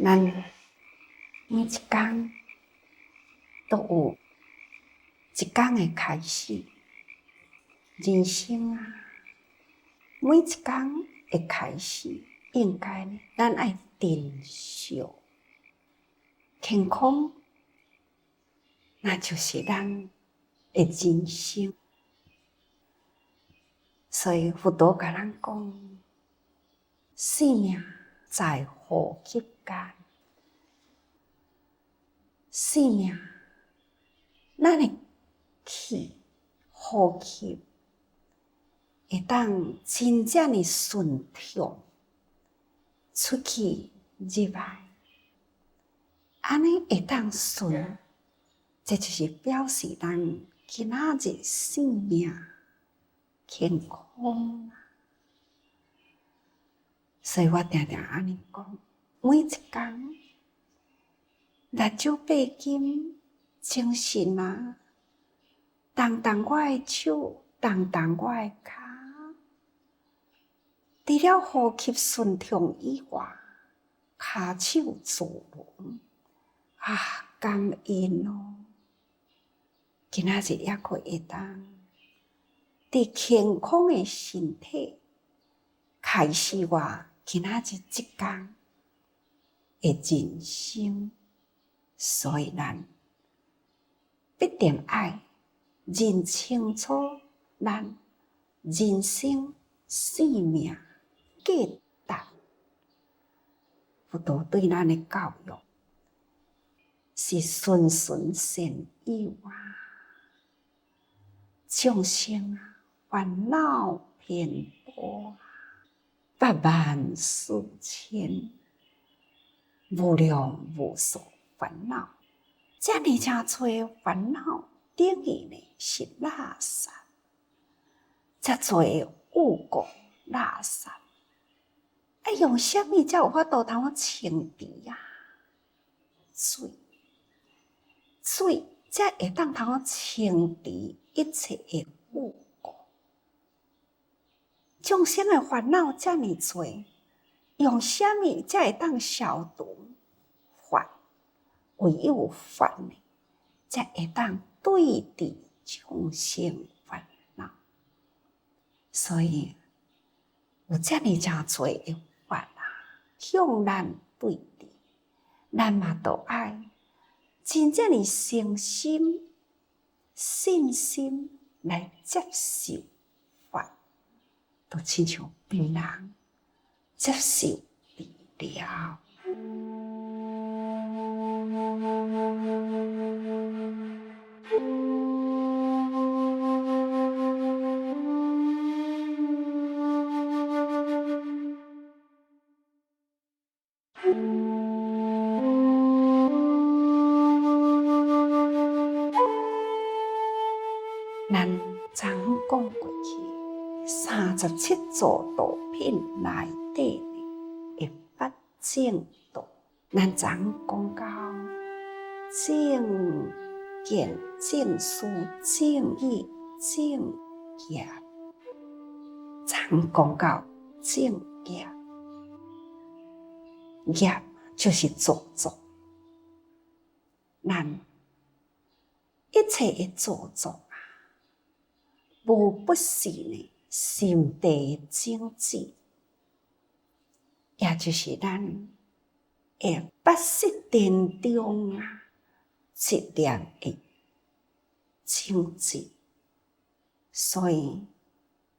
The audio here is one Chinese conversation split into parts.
咱每一天都有一天的开始，人生啊，每一天的开始，应该呢，咱爱珍惜健康，那就是咱的人生。所以佛陀甲咱讲，生命在呼吸间。生命，咱的气、呼吸，会当真正的顺畅出去入来，安尼会当顺，这就是表示咱今仔日生命健康。所以我常常安尼讲，每一天六手八筋精神啊，动动我的手，动动我的脚，除了呼吸顺畅以外，骹手自然啊，感恩哦！今仔日还佫会当伫健康的身体开始我今仔日一天的人生。所以咱必定爱认清楚咱人生生命价值。佛陀对咱的教育是循循善诱啊！众生啊，烦恼偏多，百万四千，无量无数烦恼，遮尔诚多烦恼，等于呢是垃圾，遮多污垢垃圾，用什么才有法度通清除啊？水，水才会当通清除一切的污垢。众生的烦恼遮尔多，用什么才会当消除？法，唯有法呢，才会当对治众生烦恼。所以有遮尔诚多的法啊，向咱对治，咱嘛都爱真正的诚心、信心来接受法，都亲像病人接受治疗。咱昨讲过去37座道品内底的八正道，咱昨讲到正见、正思、正义、正业，昨讲到正业，业就是造作，咱一切的造作。无不是呢，心地正直，也就是咱的八识殿中啊，一念的正直。所以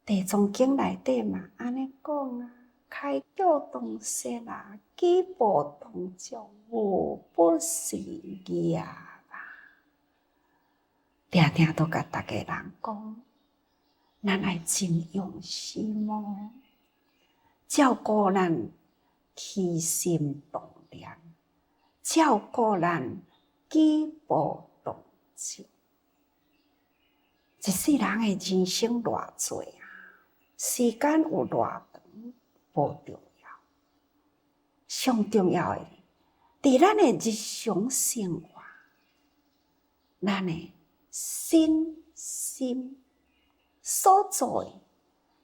地藏经内底嘛，安尼讲啊，开教当说啊，举步当足，无不是业啊。常常都甲大家人讲。咱爱真用心哦，照顾咱起心动念，照顾咱举步当足。一世人的人生偌多啊，时间有偌长无重要，上重要的伫咱的日常生活，咱的心所做的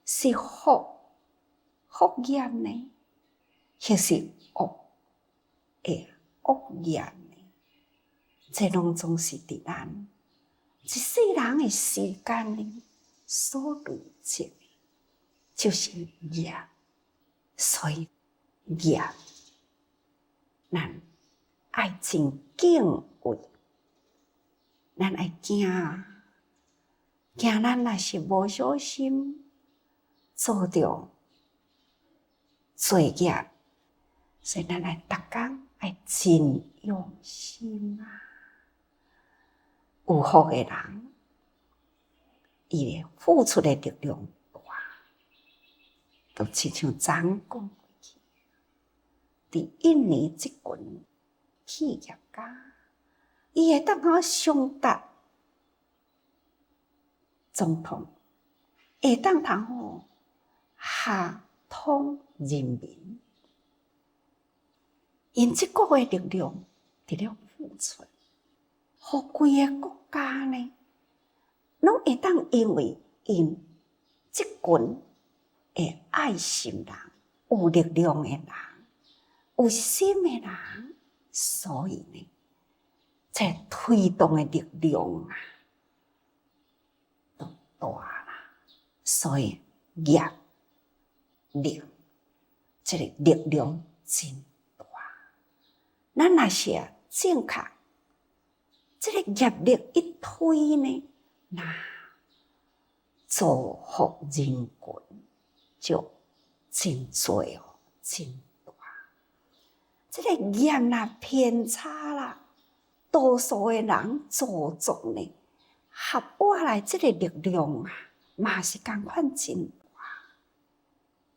是福业呢，还是恶的恶业呢，这拢总是伫咱一世人的时间呢所累积的，就是业。所以业，咱爱真敬畏，咱爱惊咱若是无小心做着罪业，所以咱爱逐工爱真用心啊。有福的人，伊的付出的力量大，都亲像昨讲过去，伫印尼即群企业家，伊会当好上达总统，会当通好下通人民，因即个的力量伫咧付出，互规个国家呢，拢会当因为因即群的爱心人、有力量的人、有心的人，所以呢，这推动的力量啊，都大啦。所以业力，这个力量真大。咱若是正确，这个业力一推呢，那造福人群就真多哦，真大。这个业若偏差啦，多数的人做作呢，合过来这个力量啊，嘛是同款真大，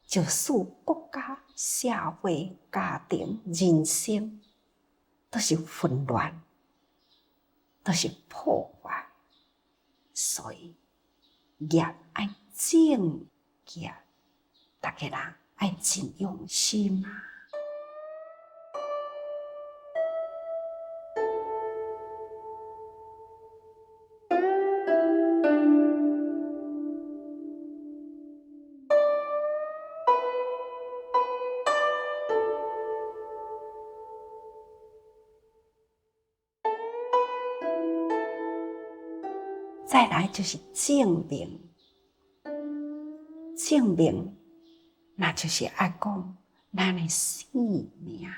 就使国家、社会、家庭、人生都是混乱，都是破坏。所以业爱正业，大家人爱真用心啊。再来就是证明，证明那就是爱讲咱的性命。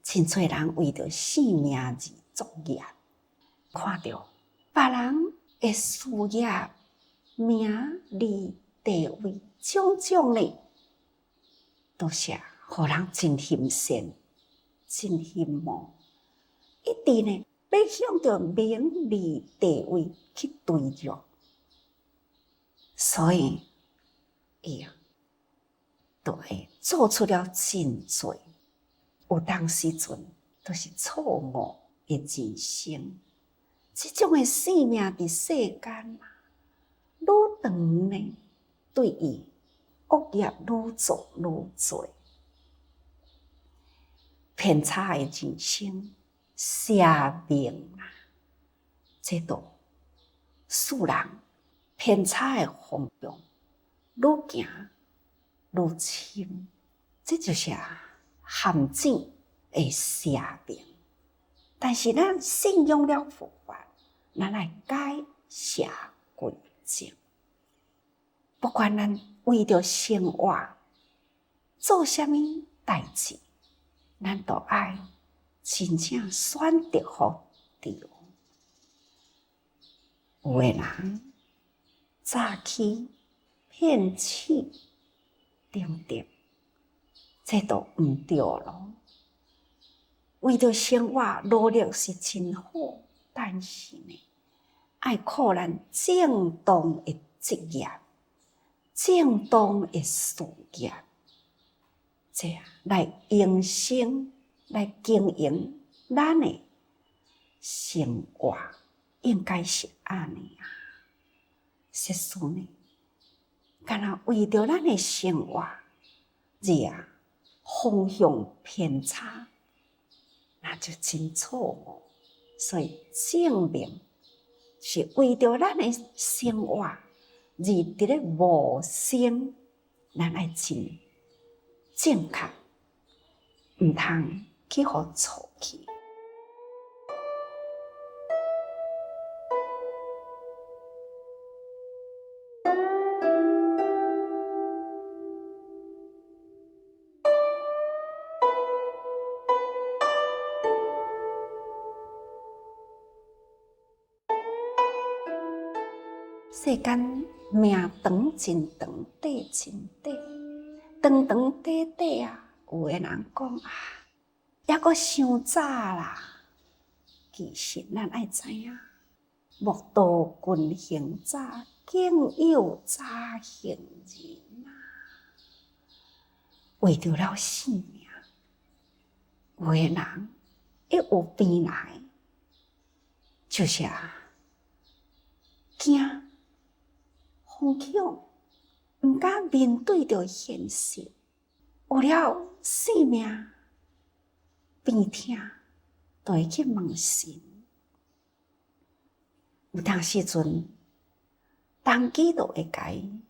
真侪人为着性命而作业，看到别人的事业、名利、地位，种种呢，都是互人真欣赏、真羡慕，一直呢要向着名利地位去追逐，所以伊就会做出了真多。有当时阵都是错误的人生，这种的生命伫世间愈长呢，对伊恶业愈做愈多，偏差的人生、社命啊，这都使人偏差的方向愈行愈深，这就是陷阱的社命。但是咱信用了佛法，咱来改邪归正。不管咱为着生活做什么代志，咱都爱真正选择好对。有的人早起骗取等等，这都毋对咯。为着生活努力是真好，但是呢，爱靠咱正当的职业、正当的事业，这来营生、来经营咱的生活，应该是安尼啊。实事呢，敢若为着咱的生活，方向偏差，那就真错误。所以证明是为着咱的生活，而伫咧无生，咱爱真正确毋通去互错去。世间命长真长，短真短，长长短短啊！有个人讲啊，抑阁伤早啦。其实咱爱知影，莫道君行早，竟有早行人啊！为着了性命，有个人一有病来，就是惊。惶恐，毋敢面对着现实，为了性命病痛，就会去问神。有当时阵，当机就会甲伊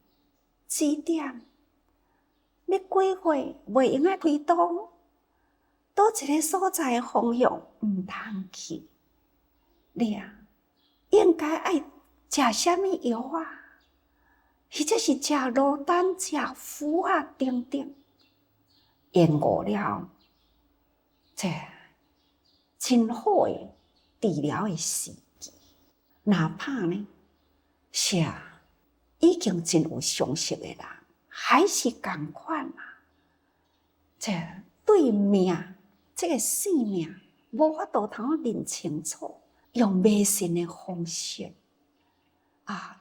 指点：你几岁袂用爱开刀，倒一个所在的方向毋通去。你应该爱食啥物药啊？或者是食罗丹、食符啊等等，延误了这真好的治疗的时机。哪怕呢是已经真有常识的人，还是同款这对命，这个生命无法度通认清楚，用迷信的方式。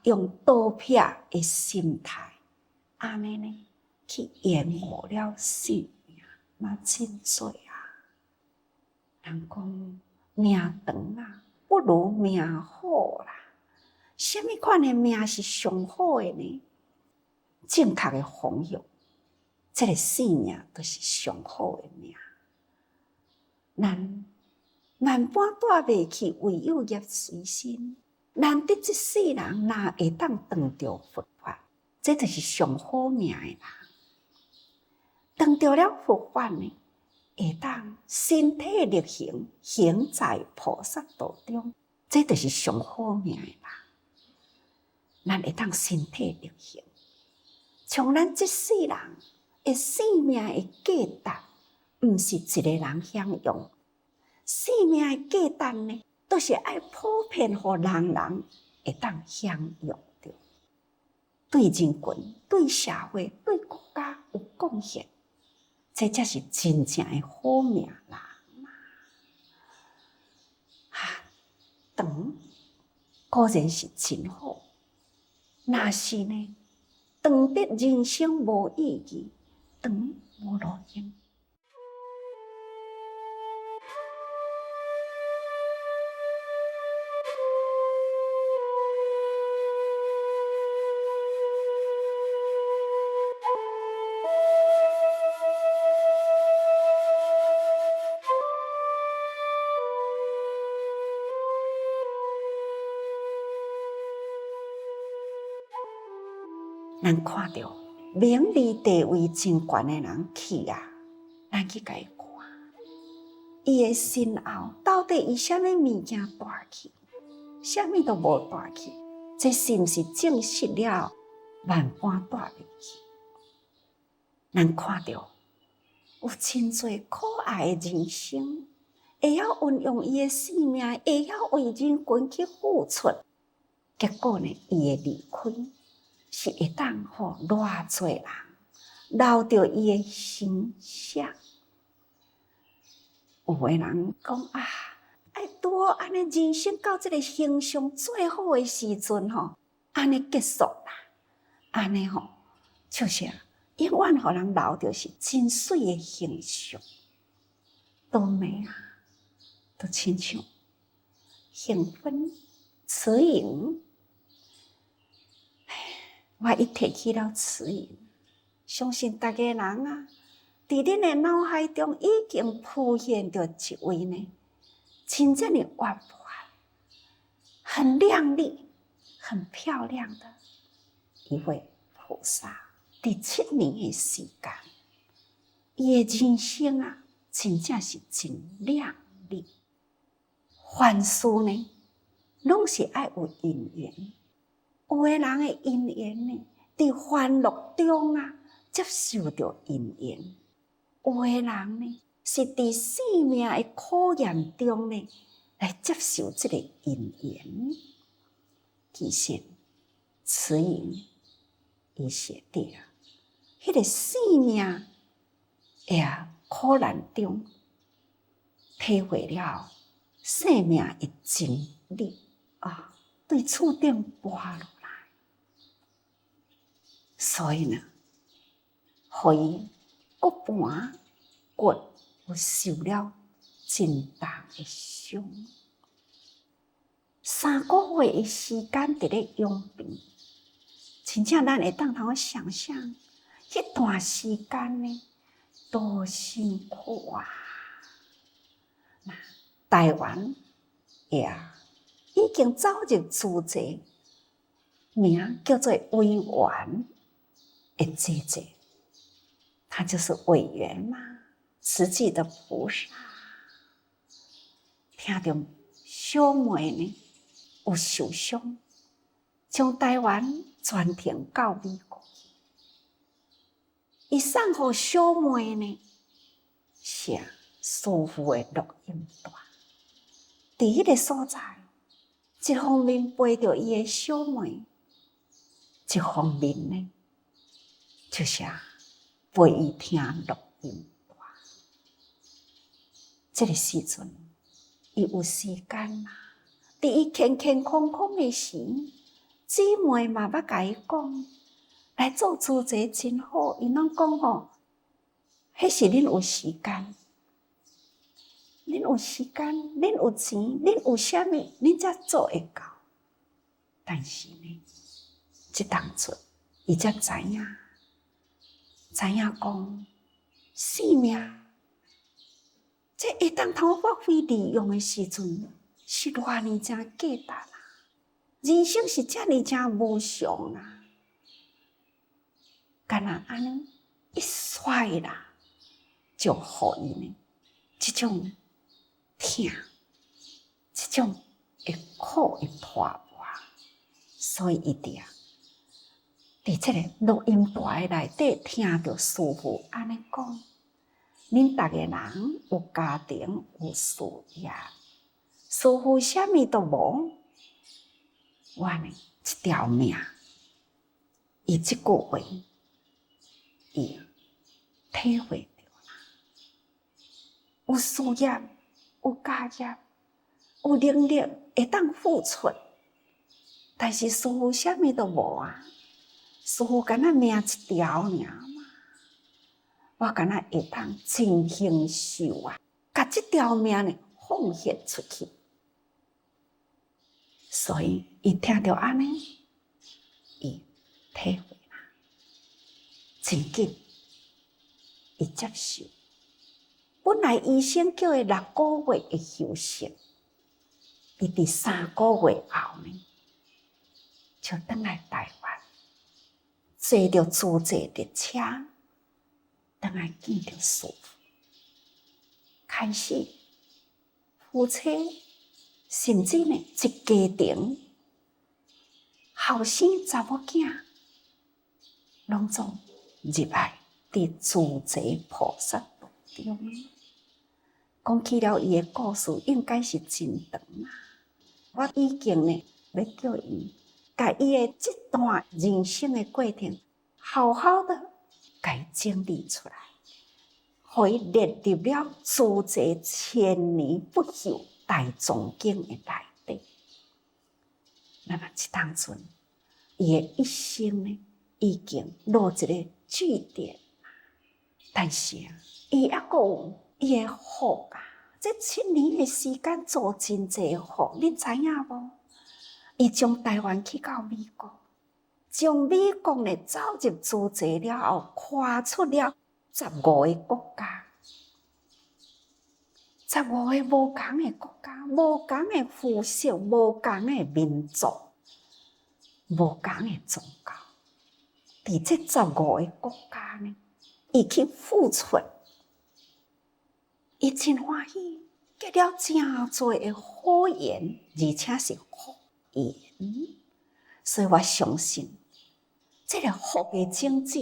用刀片的心态，安尼呢，去延误了生命，嘛真多啊！人讲命长不如命好啦。什么款的命是上好的呢？正确的方向，这个生命就是上好的命。咱万般带袂去，唯有业随身。难得这世人若会当当着佛法，这就是上好命的人。当着了佛法呢，会当身体力行，行在菩萨道中，这就是上好命的人。咱会当身体力行，像咱这世人的生命的价值，毋是一个人享用，生命的价值呢？都是爱普遍互人人会当享用着，对人群、对社会、对国家有贡献，这才是真正的好命人长果然是真好，若是呢，长得人生无意义，长无路用。咱看到名利地位真悬的人去咱去甲伊看，伊的身后到底伊啥物物件带去，啥物都无带去，这是毋是证实了万般带袂去？咱看到有真侪可爱的人生，会晓运用伊的生命，会晓为人群去付出，结果呢，伊的离开。是会当互偌侪人留着伊的形象。有个人讲爱拄好安尼人生到这个形象最好的时阵安尼结束啦，安尼就是永远互人留着是真水的形象。多美都亲像幸芬、慈莹。我一提起了慈莹，相信大家人在恁的脑海中已经浮现着一位呢，真正的活泼，很靓丽、很漂亮的一位菩萨。第7年的时间，伊的人生真正是真亮丽。凡事呢，拢是爱有因缘。有的人的因缘呢，伫烦恼中接受到因缘；有的人呢，是伫生命的考验中呢，来接受这个因缘。其实，慈云伊写的迄个生命苦难中，体会了生命的真理对厝顶跋落来，所以呢，互伊骨盘骨有受了真重的伤。3个月的时间伫咧养病，真正咱会当通想象，迄段时间呢，多辛苦啊！台湾已经走入主席，名叫做委员的姐姐，他就是委员嘛，慈济的菩萨。听到小妹呢有受伤，从台湾转停到美国，伊送互小妹呢写师父的录音带。伫迄个所在，一方面陪着伊的小妹，一方面呢，就是陪伊听录音带。这个时阵，伊有时间伫伊健健康康的时，姊妹嘛捌甲伊讲，来做主持真好。伊拢讲迄是恁有时间。恁有时间，恁有钱，恁有啥物，恁才做会到。但是呢，这当初伊才知影讲，生命这会当通发挥利用的时阵，是偌尼真价值啊！人生是遮尼真无常啊！干那安尼一甩啦，就互伊呢，这种疼，这种会苦会拖磨，所以一定伫这个录音带内底听到师父安尼讲：恁逐个人有家庭有事业，师父啥物都无，我呢一条命。伊即句话，伊体会到啦，有事业。有家业，有能力会当付出，但是师父啥物都无师父干那命一条尔嘛，我干那会当真享受把这条命呢奉献出去。所以伊听到安尼，伊体会啦，真紧，伊接受。本来医生叫伊6个月的休息，伊伫3个月后呢，就返来台湾，坐着自济的车，返来见着师父。开始，夫妻甚至呢一家庭，后生查某囝，拢总入来伫自济菩萨道中。讲起了伊的故事，应该是真长我已经呢要叫伊，把伊的这段人生的过程，好好的甲伊整理出来，互伊列入了自济千年不朽大藏经的内底。那么这当阵，伊的一生呢，已经落一个句点，但是伊还阁有伊的福这7年的时间做真济福，恁知影无？伊从台湾去到美国，从美国呢走入自济了后，跨出了15个国家，15个无同的国家，无同的肤色，无同的民族，无同的宗教。伫这15个国家呢，伊去付出。伊真欢喜，结了真多的好缘，而且是福缘。所以我相信，这个福的种子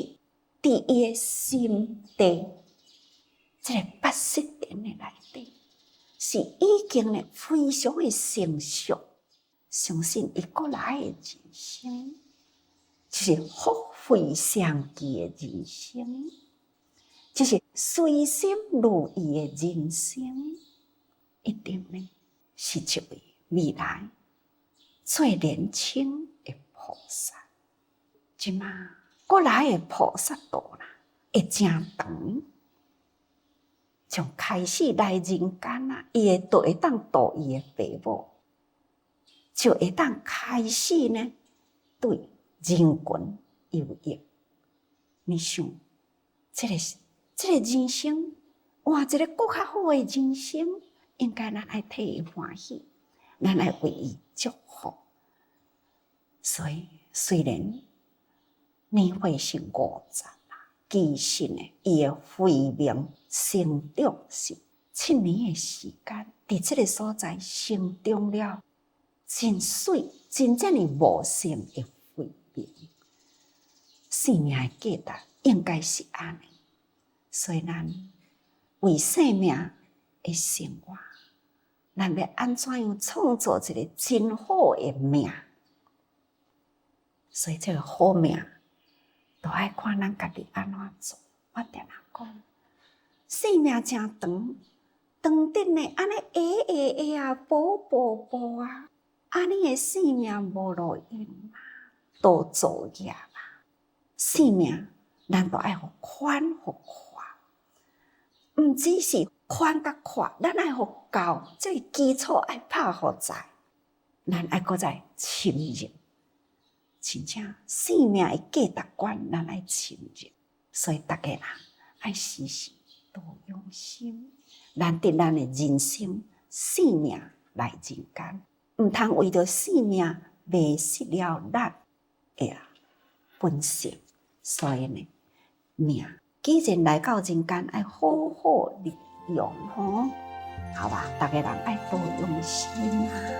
伫伊的心底，这个八识田的内底，是已经呢非常的成熟。相信伊过来的人生，就是福慧相继的人生，就是随心如意的人生，一定呢是一位未来最年轻的菩萨。即马过来的菩萨道啦，会真长，从开始来人间啊，伊就会当度伊的父母，就会当开始呢对人群有益。你想，这个人生，换一个更较好的人生，应该咱爱替伊欢喜，咱爱为伊祝福。所以，虽然年岁是50啦，其实呢，伊的慧命成长是7年的时间，伫这个所在成长了真水、真正的无性的慧命。生命的价值应该是安尼，所以咱为生命的生活，咱要安怎样创造一个真好的命？所以这个好命，都爱看咱家己安怎做。我定常讲，生命真长，长得呢安尼矮啊，薄啊，安尼的生命无路用啊，多作业啊。生命咱都爱互宽互阔，毋只是宽甲阔，咱爱互够，这个基础爱拍互在，咱爱搁再深入。真正生命的价值观，咱爱深入，所以大家人爱时时多用心，咱伫咱的人生生命来人间，毋通为着生命迷失了咱的本性。所以呢，命既然来到人间，爱好好利用吼，好吧？大家人爱多用心啊。